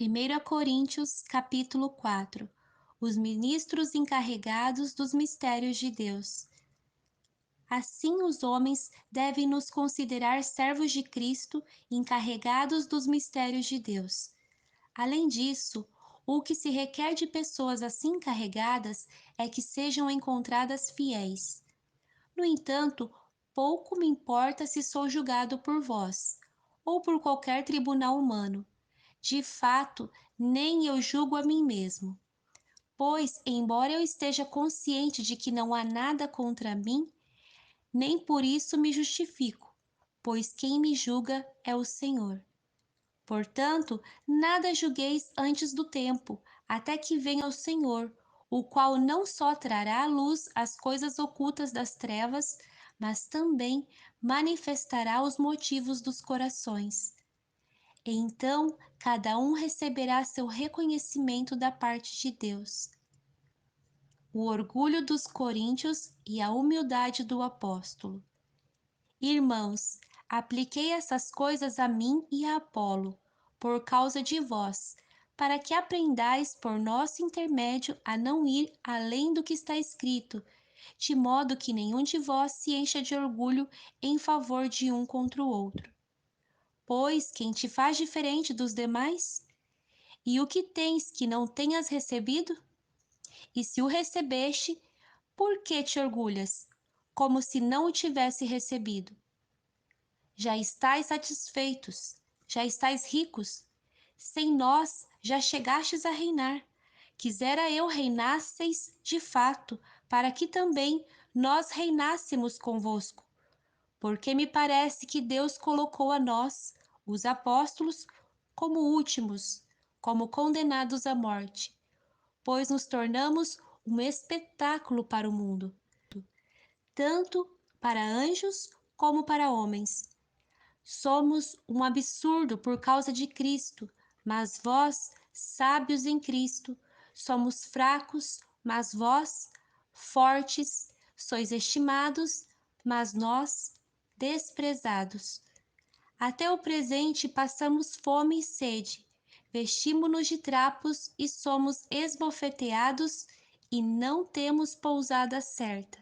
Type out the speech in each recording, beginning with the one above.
1 Coríntios, capítulo 4. Os ministros encarregados dos mistérios de Deus. Assim, os homens devem nos considerar servos de Cristo, encarregados dos mistérios de Deus. Além disso, o que se requer de pessoas assim encarregadas é que sejam encontradas fiéis. No entanto, pouco me importa se sou julgado por vós, ou por qualquer tribunal humano. De fato, nem eu julgo a mim mesmo. Pois, embora eu esteja consciente de que não há nada contra mim, nem por isso me justifico, pois quem me julga é o Senhor. Portanto, nada julgueis antes do tempo, até que venha o Senhor, o qual não só trará à luz as coisas ocultas das trevas, mas também manifestará os motivos dos corações. Então, cada um receberá seu reconhecimento da parte de Deus. O orgulho dos coríntios e a humildade do apóstolo. Irmãos, apliquei essas coisas a mim e a Apolo, por causa de vós, para que aprendais por nosso intermédio a não ir além do que está escrito, de modo que nenhum de vós se encha de orgulho em favor de um contra o outro. Pois quem te faz diferente dos demais? E o que tens que não tenhas recebido? E se o recebeste, por que te orgulhas, como se não o tivesse recebido? Já estais satisfeitos, já estais ricos, sem nós já chegastes a reinar. Quisera eu reinasseis de fato, para que também nós reinássemos convosco. Porque me parece que Deus colocou a nós, os apóstolos, como últimos, como condenados à morte, pois nos tornamos um espetáculo para o mundo, tanto para anjos como para homens. Somos um absurdo por causa de Cristo, mas vós, sábios em Cristo, somos fracos, mas vós, fortes, sois estimados, mas nós, desprezados. Até o presente passamos fome e sede, vestimos-nos de trapos e somos esbofeteados e não temos pousada certa.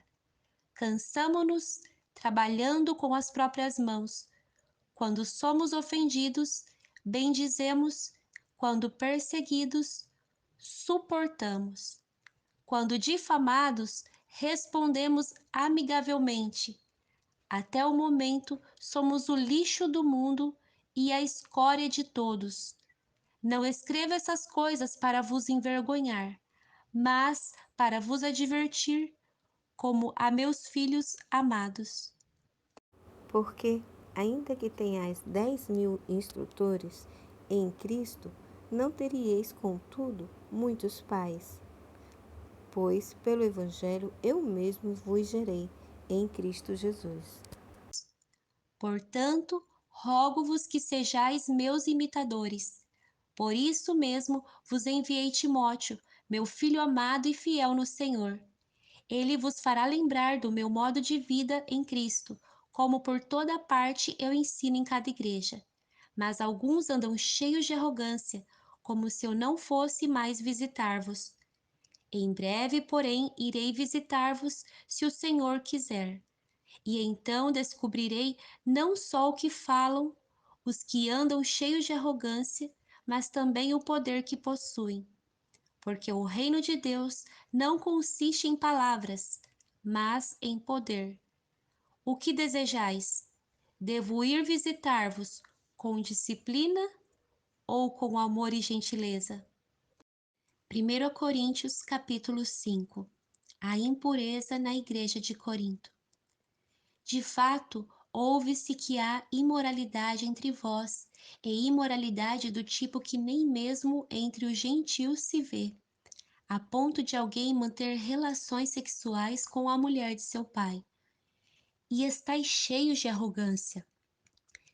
Cansamo-nos trabalhando com as próprias mãos. Quando somos ofendidos, bendizemos; quando perseguidos, suportamos; quando difamados, respondemos amigavelmente. Até o momento, somos o lixo do mundo e a escória de todos. Não escrevo essas coisas para vos envergonhar, mas para vos advertir, como a meus filhos amados. Porque, ainda que tenhais 10.000 instrutores em Cristo, não teríeis, contudo, muitos pais. Pois, pelo Evangelho, eu mesmo vos gerei em Cristo Jesus. Portanto, rogo-vos que sejais meus imitadores. Por isso mesmo vos enviei Timóteo, meu filho amado e fiel no Senhor. Ele vos fará lembrar do meu modo de vida em Cristo, como por toda parte eu ensino em cada igreja. Mas alguns andam cheios de arrogância, como se eu não fosse mais visitar-vos. Em breve, porém, irei visitar-vos, se o Senhor quiser. E então descobrirei não só o que falam os que andam cheios de arrogância, mas também o poder que possuem. Porque o reino de Deus não consiste em palavras, mas em poder. O que desejais? Devo ir visitar-vos com disciplina ou com amor e gentileza? 1 Coríntios capítulo 5. A impureza na igreja de Corinto. De fato, ouve-se que há imoralidade entre vós, e imoralidade do tipo que nem mesmo entre os gentios se vê, a ponto de alguém manter relações sexuais com a mulher de seu pai. E estáis cheios de arrogância.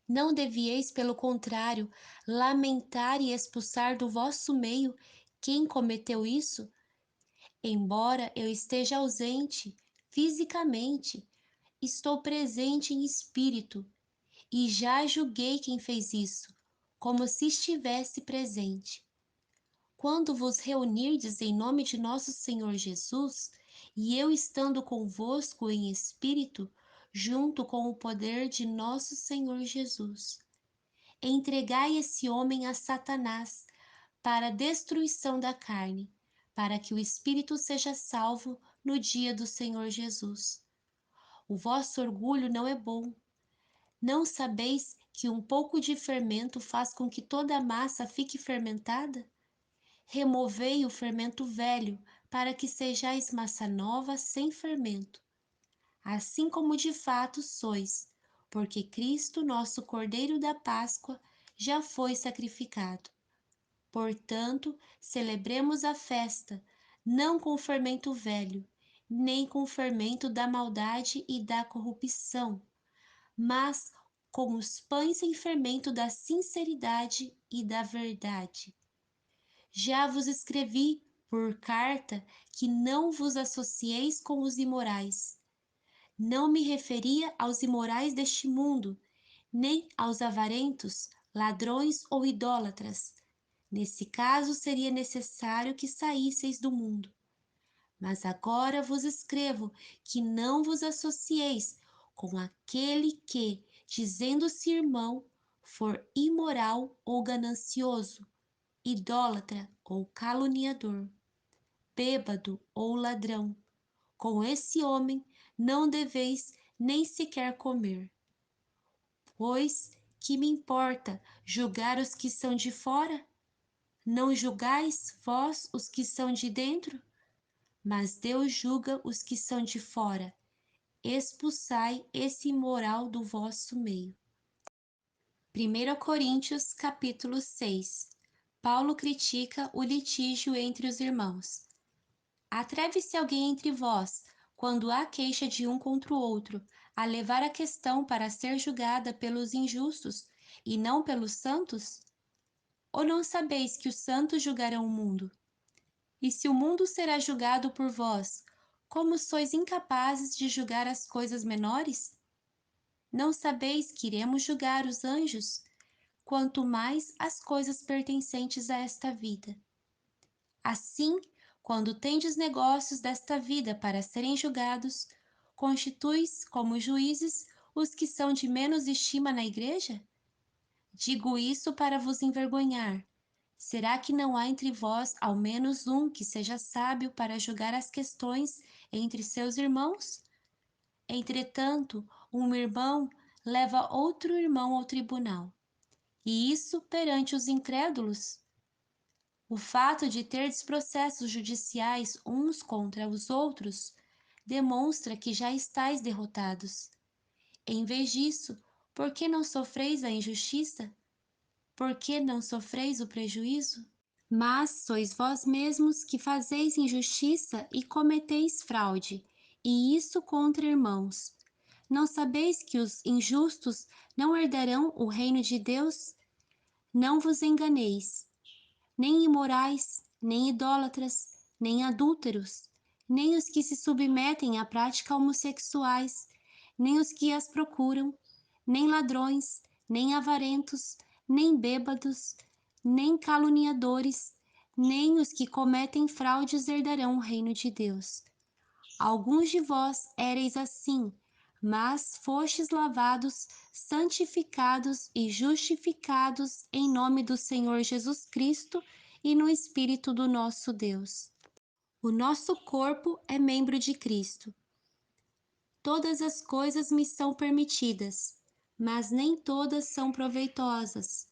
Não devieis, pelo contrário, lamentar e expulsar do vosso meio quem cometeu isso? Embora eu esteja ausente fisicamente, estou presente em espírito, e já julguei quem fez isso, como se estivesse presente. Quando vos reunirdes em nome de nosso Senhor Jesus, e eu estando convosco em espírito, junto com o poder de nosso Senhor Jesus, entregai esse homem a Satanás para a destruição da carne, para que o espírito seja salvo no dia do Senhor Jesus. O vosso orgulho não é bom. Não sabeis que um pouco de fermento faz com que toda a massa fique fermentada? Removei o fermento velho, para que sejais massa nova sem fermento, assim como de fato sois, porque Cristo, nosso Cordeiro da Páscoa, já foi sacrificado. Portanto, celebremos a festa, não com fermento velho, nem com fermento da maldade e da corrupção, mas com os pães em fermento da sinceridade e da verdade. Já vos escrevi por carta que não vos associeis com os imorais. Não me referia aos imorais deste mundo, nem aos avarentos, ladrões ou idólatras. Nesse caso, seria necessário que saísseis do mundo. Mas agora vos escrevo que não vos associeis com aquele que, dizendo-se irmão, for imoral ou ganancioso, idólatra ou caluniador, bêbado ou ladrão. Com esse homem não deveis nem sequer comer. Pois que me importa julgar os que são de fora? Não julgais vós os que são de dentro? Mas Deus julga os que são de fora. Expulsai esse imoral do vosso meio. 1 Coríntios capítulo 6. Paulo critica o litígio entre os irmãos. Atreve-se alguém entre vós, quando há queixa de um contra o outro, a levar a questão para ser julgada pelos injustos e não pelos santos? Ou não sabeis que os santos julgarão o mundo? E se o mundo será julgado por vós, como sois incapazes de julgar as coisas menores? Não sabeis que iremos julgar os anjos? Quanto mais as coisas pertencentes a esta vida. Assim, quando tendes negócios desta vida para serem julgados, constituis como juízes os que são de menos estima na igreja? Digo isso para vos envergonhar. Será que não há entre vós ao menos um que seja sábio para julgar as questões entre seus irmãos? Entretanto, um irmão leva outro irmão ao tribunal, e isso perante os incrédulos. O fato de terdes processos judiciais uns contra os outros demonstra que já estáis derrotados. Em vez disso, por que não sofreis a injustiça? Por que não sofreis o prejuízo? Mas sois vós mesmos que fazeis injustiça e cometeis fraude, e isso contra irmãos. Não sabeis que os injustos não herdarão o reino de Deus? Não vos enganeis. Nem imorais, nem idólatras, nem adúlteros, nem os que se submetem à prática homossexuais, nem os que as procuram, nem ladrões, nem avarentos, nem bêbados, nem caluniadores, nem os que cometem fraudes herdarão o reino de Deus. Alguns de vós éreis assim, mas fostes lavados, santificados e justificados em nome do Senhor Jesus Cristo e no Espírito do nosso Deus. O nosso corpo é membro de Cristo. Todas as coisas me são permitidas, mas nem todas são proveitosas.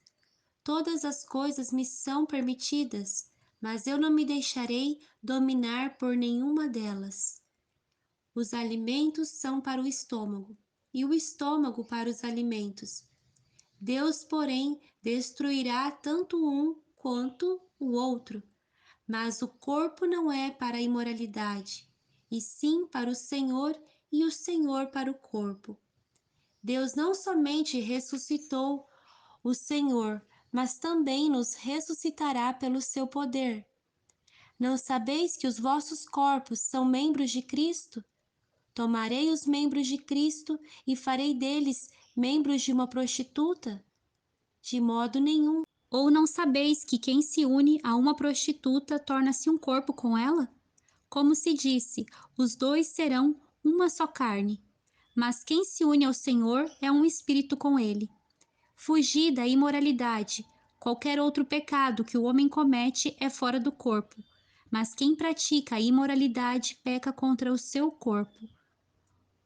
Todas as coisas me são permitidas, mas eu não me deixarei dominar por nenhuma delas. Os alimentos são para o estômago, e o estômago para os alimentos. Deus, porém, destruirá tanto um quanto o outro. Mas o corpo não é para a imoralidade, e sim para o Senhor, e o Senhor para o corpo. Deus não somente ressuscitou o Senhor, mas também nos ressuscitará pelo seu poder. Não sabeis que os vossos corpos são membros de Cristo? Tomarei os membros de Cristo e farei deles membros de uma prostituta? De modo nenhum. Ou não sabeis que quem se une a uma prostituta torna-se um corpo com ela? Como se disse, os dois serão uma só carne. Mas quem se une ao Senhor é um espírito com ele. Fugi da imoralidade. Qualquer outro pecado que o homem comete é fora do corpo. Mas quem pratica a imoralidade peca contra o seu corpo.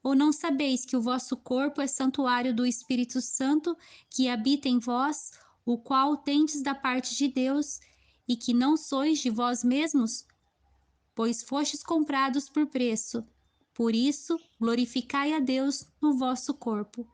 Ou não sabeis que o vosso corpo é santuário do Espírito Santo que habita em vós, o qual tendes da parte de Deus, e que não sois de vós mesmos? Pois fostes comprados por preço. Por isso, glorificai a Deus no vosso corpo.